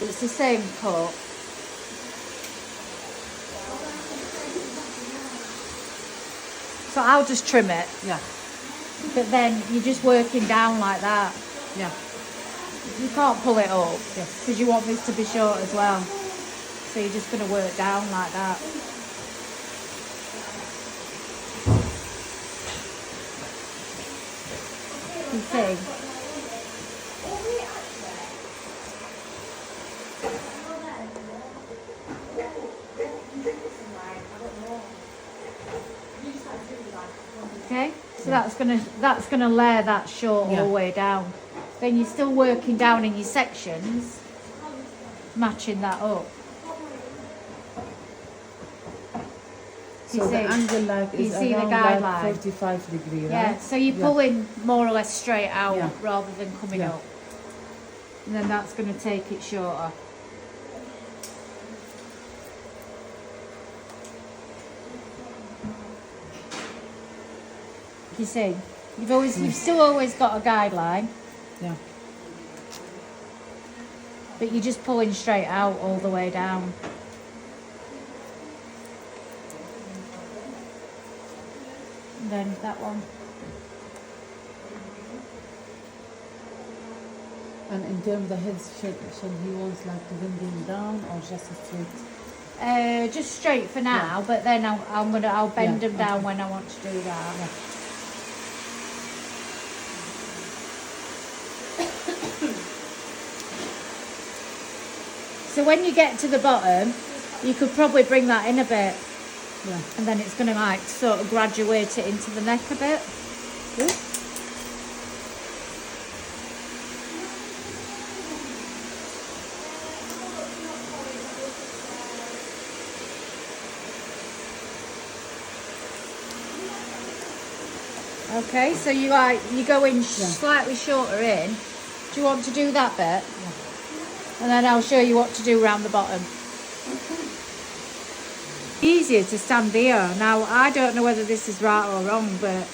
It's the same cut. So I'll just trim it. Yeah. But then you're just working down like that. Yeah. You can't pull it up. Yes. Because you want this to be short as well. So you're just going to work down like that. You see? Okay, so that's gonna layer that short all the way down. Then you're still working down in your sections, matching that up. So the angle like is see the around guideline? like 45 degree, right? Yeah, so you're pulling more or less straight out rather than coming Yeah. up. And then that's going to take it shorter. You see, you've still always got a guideline, Yeah. but you're just pulling straight out all the way down. And then that one. And in terms of the head shape, should he wants like to bring him down or just straight? Just straight for now, but then I'll bend them down okay. when I want to do that. Yeah. So when you get to the bottom, you could probably bring that in a bit, Yeah. and then it's going to like sort of graduate it into the neck a bit. Good. Okay, so you go in slightly shorter in. Do you want to do that bit? Yeah. And then I'll show you what to do around the bottom. Easier to stand here. Now, I don't know whether this is right or wrong, but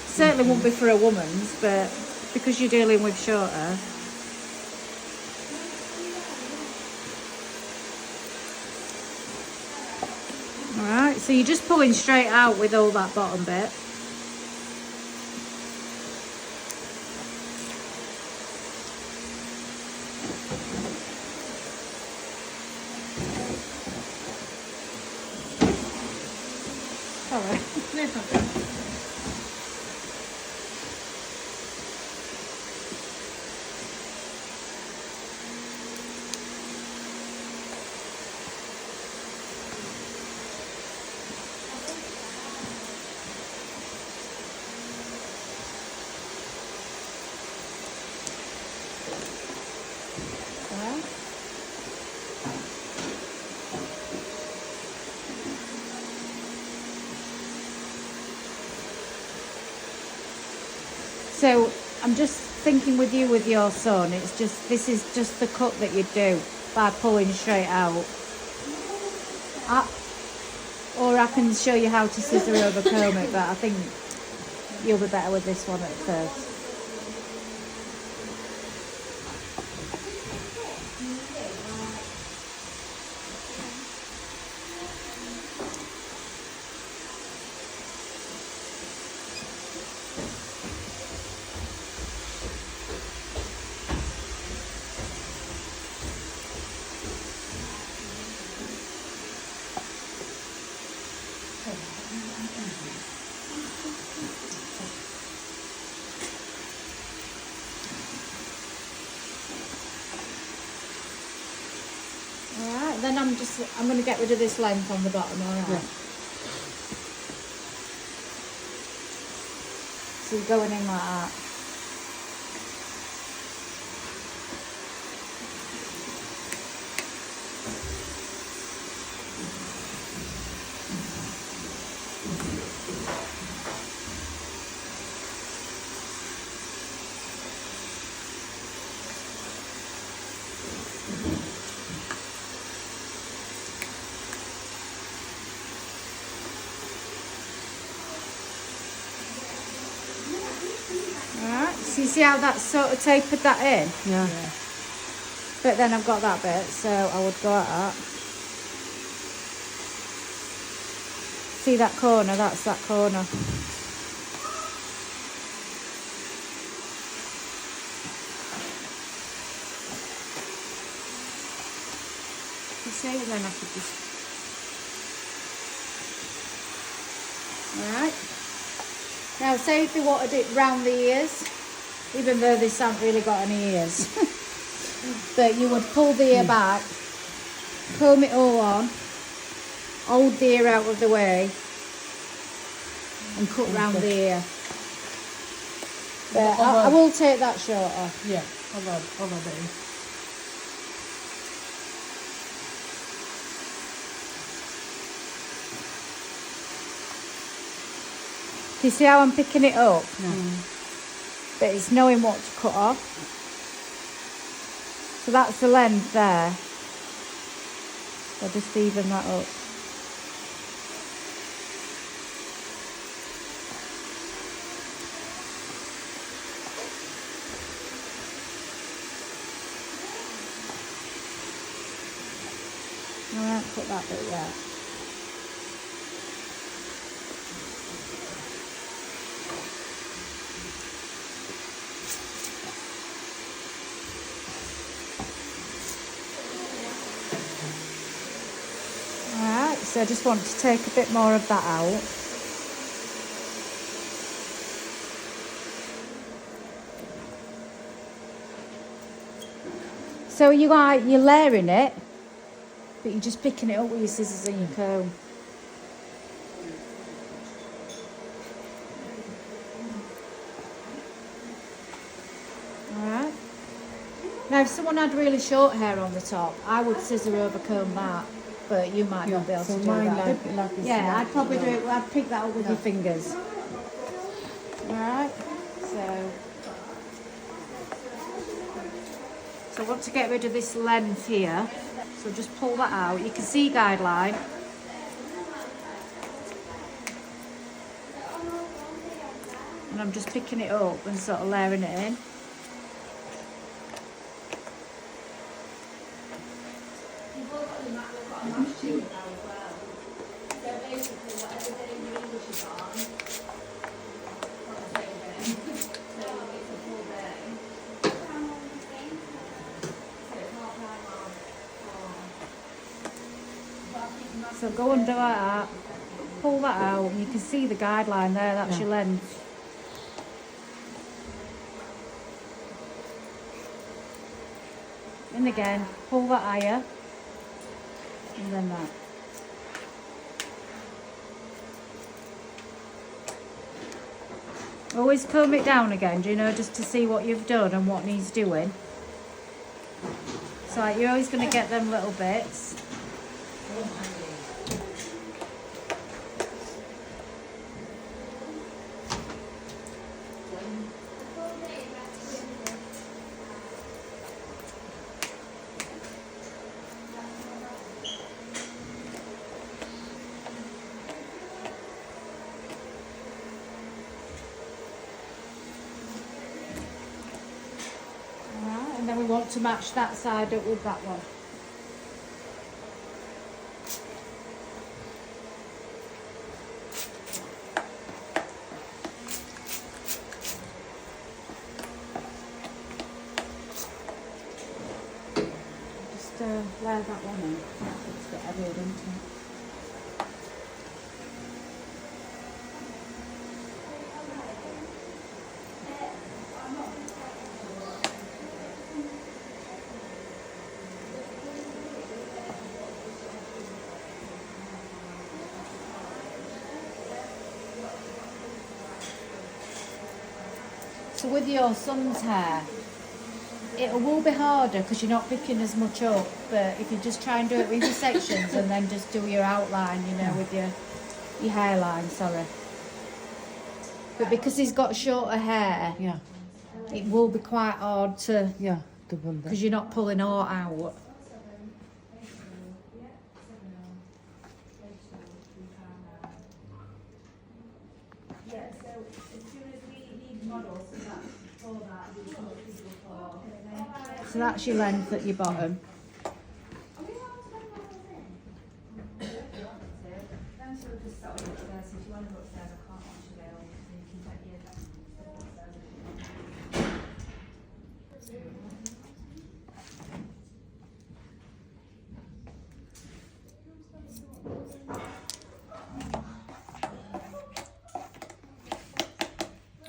certainly won't be for a woman's, but because you're dealing with shorter. Alright, so you're just pulling straight out with all that bottom bit. Sorry. So I'm just thinking with your son, this is just the cut that you do by pulling straight out. Or I can show you how to scissor over comb it, but I think you'll be better with this one at first. Alright, then I'm going to get rid of this length on the bottom, alright? Yeah. So you're going in like that. So you see how that's sort of tapered that in? Yeah. But then I've got that bit, so I would go at that. See that corner? That's that corner. You see, then I could just... Alright. Now say if you wanted it round the ears, even though this hasn't really got any ears. But you would pull the ear back, comb it all on, hold the ear out of the way, and cut round the ear. But I will take that short off. Yeah, over there. Do you see how I'm picking it up? Yeah. But it's knowing what to cut off. So that's the length there. So just even that up. Alright, put that bit there. Alright, so I just want to take a bit more of that out. So you're layering it, but you're just picking it up with your scissors and your comb. Alright. Now if someone had really short hair on the top, I would scissor over comb that, but you might not be able so to do mine that. like this, Yeah, like, I'd probably do yeah. it, I'd pick that up with your fingers. Alright, so I want to get rid of this length here. So just pull that out. You can see guideline. And I'm just picking it up and sort of layering it in. So go under that, pull that out, and you can see the guideline there, that's your length. And again, pull that higher, and then that. Always comb it down again, do you know, just to see what you've done and what needs doing. So you're always going to get them little bits. And then we want to match that side up with that one. Just layer that one in. It's a bit heavier, isn't it? So with your son's hair, it will be harder because you're not picking as much up, but if you just try and do it with your sections and then just do your outline, you know, with your hairline, sorry. But because he's got shorter hair, Yeah. it will be quite hard to, To pull that. because you're not pulling all out. Yeah, so as soon as we need models for that, So that's your length at your bottom.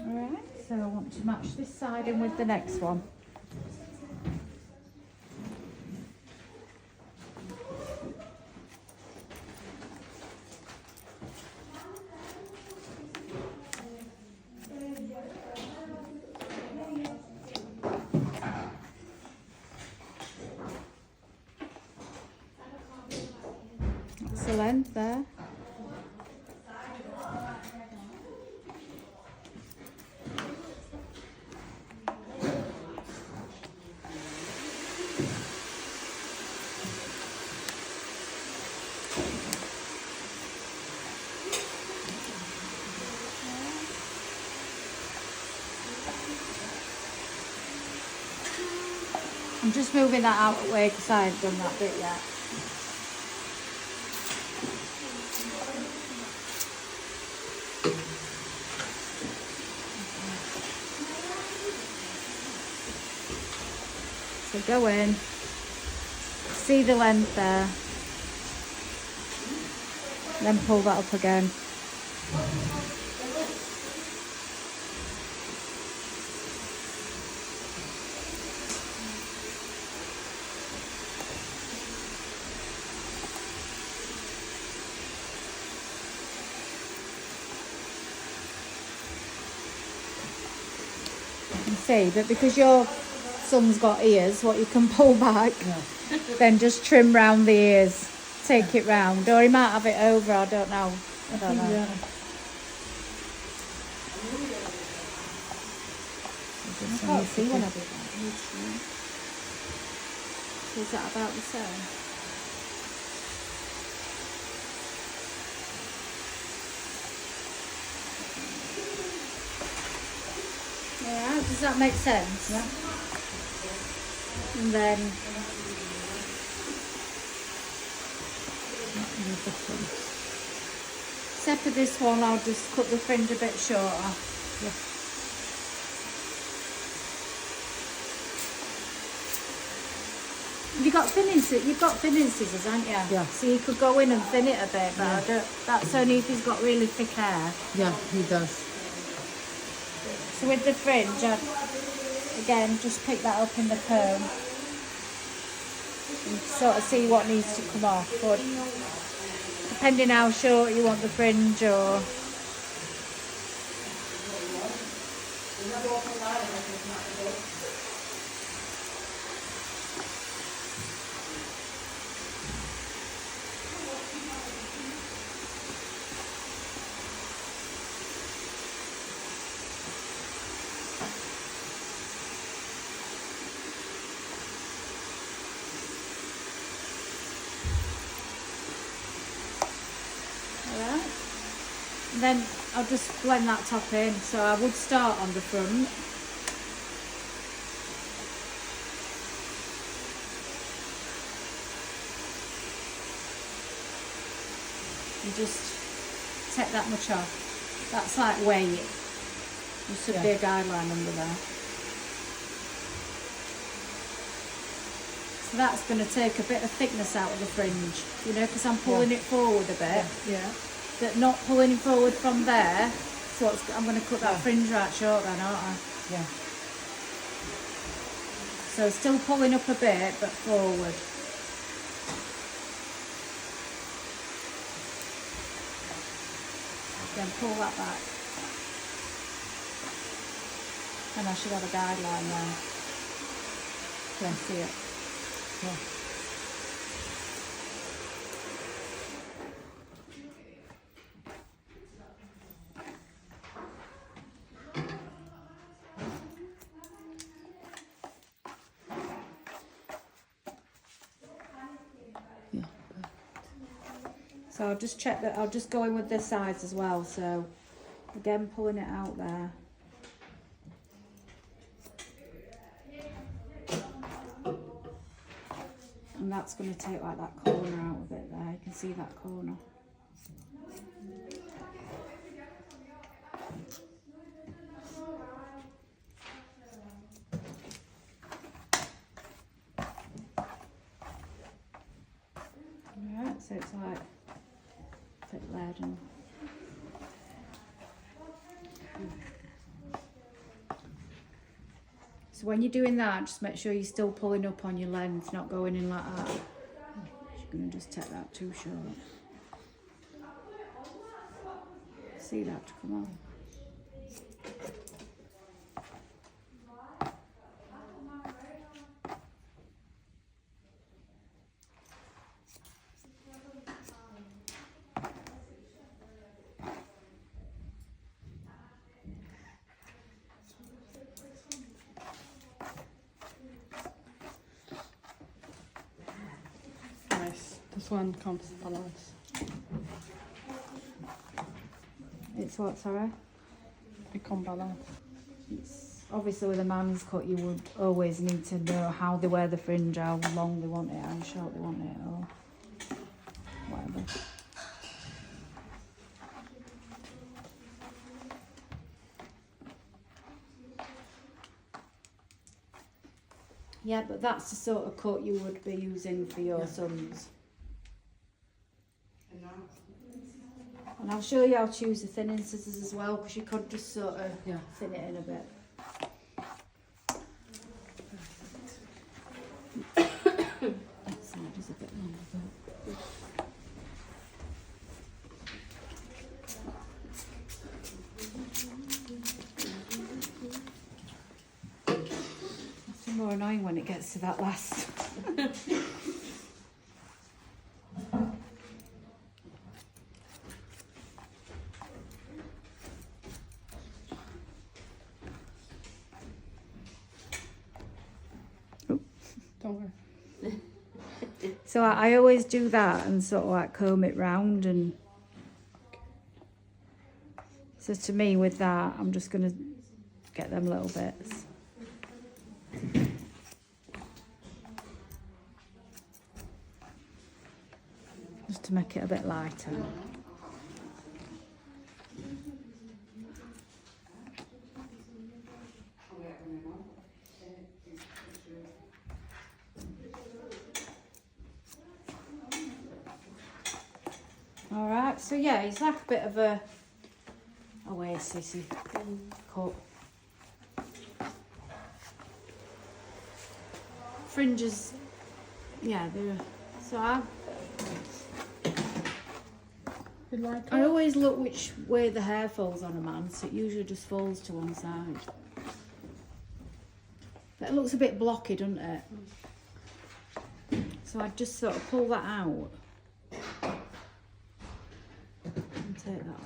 Alright, so I want to match this side in with the next one. That's the length there. I'm just moving that out of the way because I haven't done that bit yet. So go in, see the length there, then pull that up again. You can see, but because your son's got ears, what you can pull back, then just trim round the ears, take it round, or he might have it over, I don't know. I don't know. Yeah. I can't see when I did that. Is that about the same? Yeah, does that make sense? Yeah. And then except for this one, I'll just cut the fringe a bit shorter. Yeah. You've got thinning scissors, haven't you? Yeah. So you could go in and thin it a bit, but I don't, that's only if he's got really thick hair. Yeah, he does. So with the fringe, again, just pick that up in the comb and sort of see what needs to come off. But depending how short you want the fringe, or alright. And then I'll just blend that top in. So I would start on the front. And just take that much off. That's like weight. There should be a guideline under there. So that's going to take a bit of thickness out of the fringe, you know, because I'm pulling it forward a bit. Yeah. But not pulling it forward from there. So I'm going to cut that fringe right short then, aren't I? Yeah. So still pulling up a bit, but forward. Then pull that back. And I should have a guideline there. Can I see it? Yeah. So I'll just check that, I'll just go in with the sides as well. So again, pulling it out there. that's going to take like that corner out of it there. You can see that corner. Alright, so it's like a bit lead and so when you're doing that, just make sure you're still pulling up on your lens, not going in like that. You're going to just take that too short. See that to come on. Nice. This one comes balance. It's what, sorry? Become balance. It's obviously with a man's cut you would always need to know how they wear the fringe, how long they want it, how short they want it, or whatever. Yeah, but that's the sort of cut you would be using for your sons. And I'll show you how to use the thinning scissors as well, because you could just sort of thin it in a bit. That side is a bit longer, but... Nothing more annoying when it gets to that last. Don't worry. So I always do that and sort of like comb it round, and so to me with that I'm just going to get them little bits. Just to make it a bit lighter. Alright, so yeah, it's like a bit of a oasis-y cut. Fringes, yeah, they're, so You like I it? always look which way the hair falls on a man, so it usually just falls to one side. But it looks a bit blocky, doesn't it? So I'd just sort of pull that out and take that off.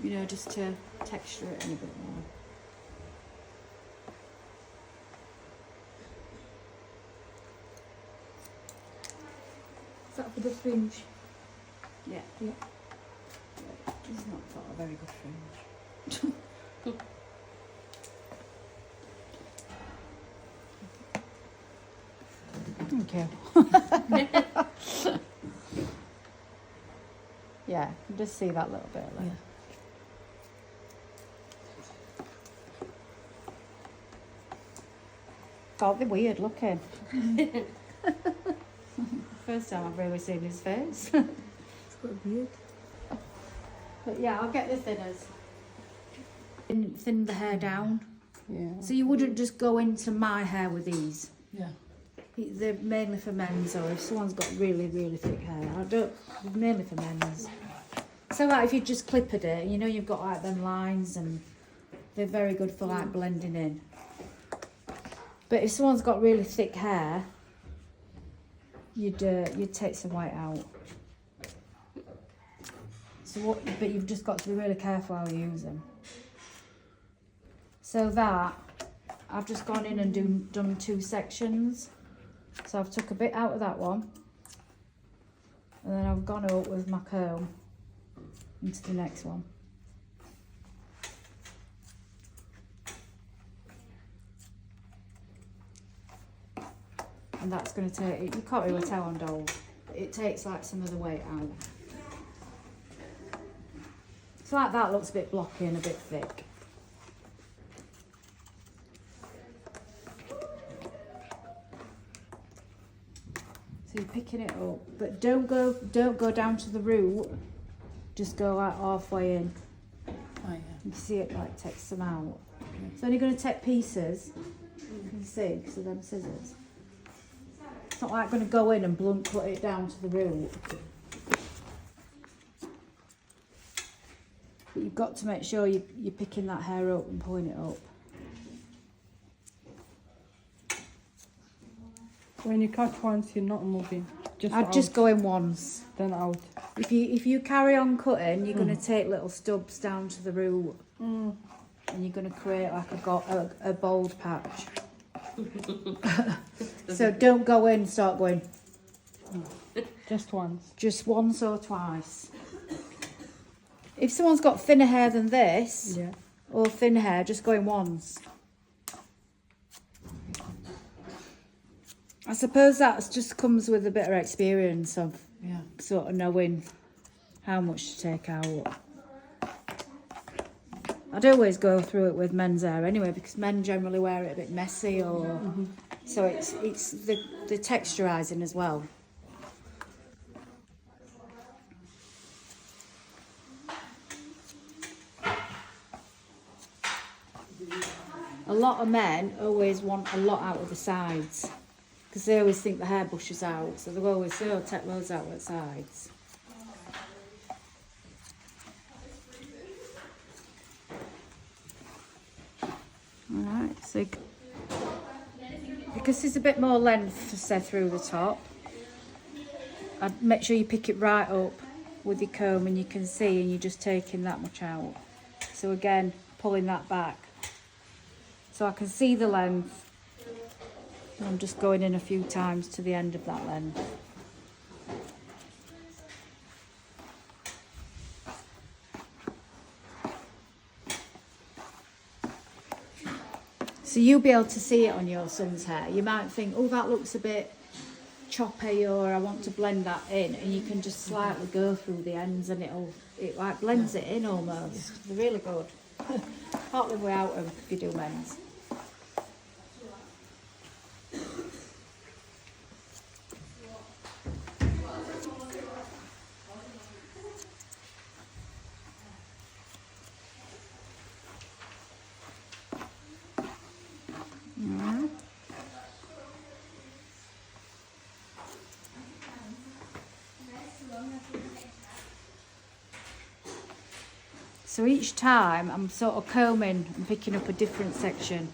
You know, just to texture it in a bit more. Is that for the fringe? Yeah. Yeah. This is not got a very good fringe. Thank you. Yeah, you can just see that little bit there. Yeah. God, they're weird looking. First time I've really seen his face. It's quite weird. But yeah, I'll get the thinners. Thin the hair down. Yeah. So you wouldn't just go into my hair with these. Yeah. They're mainly for men's, or if someone's got really, really thick hair. I don't, mainly for men's. So like if you just clipped it, you know you've got like them lines, and they're very good for like blending in. But if someone's got really thick hair, you'd take some white out. So what? But you've just got to be really careful how you use them. So that I've just gone in and done 2 sections. So I've took a bit out of that one, and then I've gone up with my comb into the next one. And that's going to take, you can't really tell on dolls, it takes like some of the weight out. So like that looks a bit blocky and a bit thick. So you're picking it up, but don't go down to the root, just go like halfway in. Oh yeah. You see it like takes some out. It's only going to take pieces, you can see, because of them scissors. It's not like going to go in and blunt cut it down to the root. But you've got to make sure you're picking that hair up and pulling it up. When you cut once, you're not moving. I'd out, just go in once. then out. If you carry on cutting, you're going to take little stubs down to the root, and you're going to create like a bold patch. So don't go in, start going. Just once. Just once or twice. If someone's got thinner hair than this, Yeah. or thin hair, just go in once. I suppose that just comes with a bit of experience of Yeah. sort of knowing how much to take out. I'd always go through it with men's hair anyway, because men generally wear it a bit messy, or so it's the texturising as well. A lot of men always want a lot out of the sides, because they always think the hair bushes out, so they'll always say, oh, take loads out at the sides. Alright, so because there's a bit more length to say through the top, I'd make sure you pick it right up with your comb, and you can see, and you're just taking that much out. So again, pulling that back. So I can see the length. And I'm just going in a few times to the end of that length. So you'll be able to see it on your son's hair. You might think, oh, that looks a bit choppy, or I want to blend that in, and you can just slightly go through the ends, and it like blends it in almost. They're really good. Can't live without them if you do men's. So each time I'm sort of combing and picking up a different section.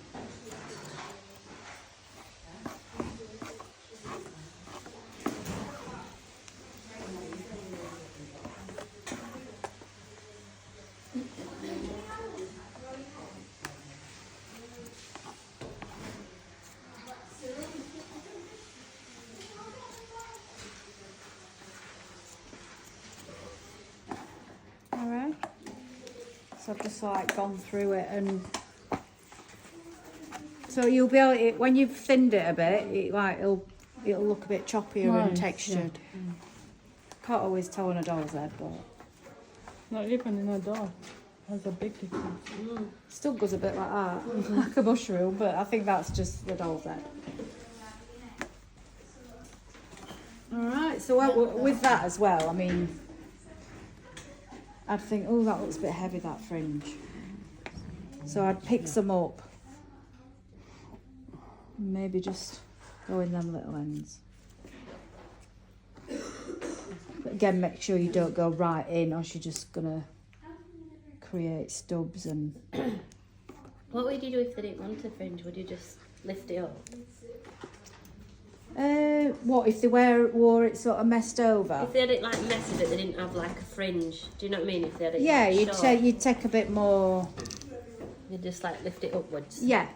So I've just like gone through it, and so you'll be able to, when you've thinned it a bit, it'll look a bit choppier and Nice, textured. yeah. Can't always tell on a doll's head, but Not even in a doll. That's a big difference. still goes a bit like that, like a mushroom. But I think that's just the doll's head. All right. So with that as well, I mean, I'd think, oh, that looks a bit heavy, that fringe. So I'd pick some up. Maybe just go in them little ends. But again, make sure you don't go right in, or you're just gonna create stubs and. What would you do if they didn't want a fringe? Would you just lift it up? What if they wore it sort of messed over? If they had it like messy, but they didn't have like a fringe, do you know what I mean? If they had it Yeah, like, you'd take a bit more. you'd just like lift it upwards. Yeah.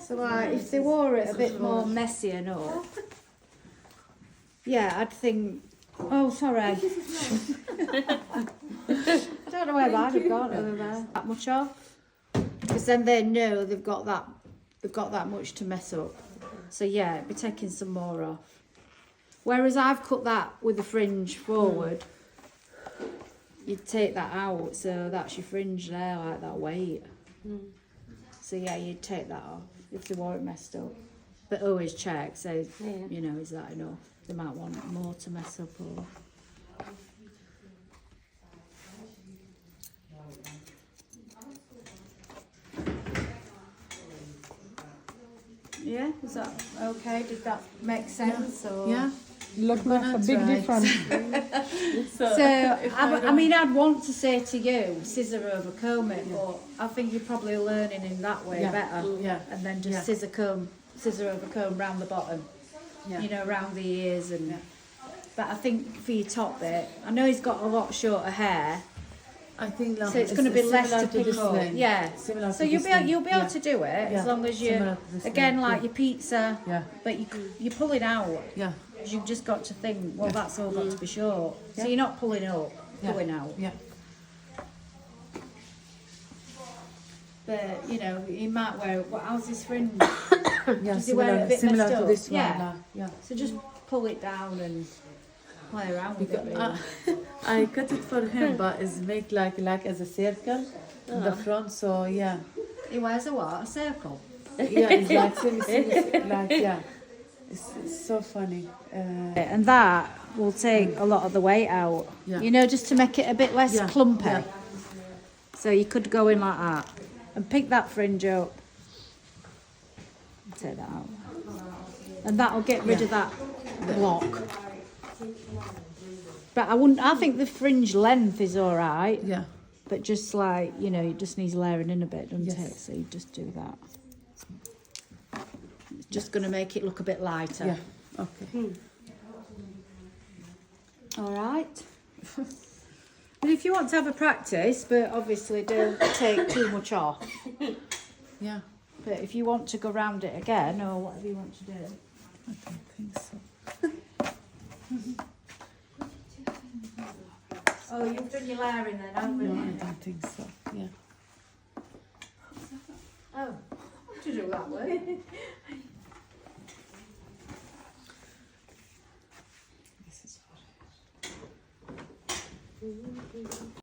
So like, if they wore it a bit more messy enough, yeah, I'd think, oh, sorry. I don't know where mine have gone over there. That much off, because then they know they've got that much to mess up. So yeah, it'd be taking some more off. Whereas I've cut that with the fringe forward, you'd take that out, so that's your fringe there, like that weight. So yeah, you'd take that off if they wore it messed up. But always check, so, you know, is that enough? They might want more to mess up or... Yeah, is that okay? Did that make sense? Or? Yeah. Look, that's a big right. difference. So, I mean, I'd want to say to you, scissor over comb it, but I think you're probably learning in that way Yeah. better. Yeah. And then just Yeah. scissor over comb round the bottom, Yeah. you know, round the ears. And Yeah. But I think for your top bit, I know he's got a lot shorter hair, I think like so it's going to be less to pick this up. length. Yeah. Similar So to you'll this be able, length. you'll be able Yeah. to do it Yeah. as long as you, Similar to this again, length, like yeah. your pizza, Yeah. but you pull it out. Yeah. You've just got to think, well, that's all got to be short. So Yeah. you're not pulling up, Yeah. pulling out. Yeah. But, you know, he might wear, what, how's his fringe? Yeah. Does he wear it a bit Similar messed to up? this one. Yeah. Yeah. So just pull it down and play around with it. Because, Really. I cut it for him, but it's make like as a circle in the front. So yeah, He wears a what? A circle? yeah, it's like like yeah, it's so funny. And that will take a lot of the weight out. Yeah. You know, just to make it a bit less Yeah. clumpy. Yeah. So you could go in like that and pick that fringe up. Take that out. And that'll get rid of that block. But I think the fringe length is alright. Yeah, But just like, you know, it just needs layering in a bit, doesn't Yes. it? So you just do that. It's just going to make it look a bit lighter. yeah, okay. Alright. And if you want to have a practice, but obviously don't take too much off. Yeah, But if you want to go round it again, or whatever you want to do. I don't think so. Oh, you've done your layering then, haven't No, you? I don't think so. Yeah. Oh, to do that way. This is for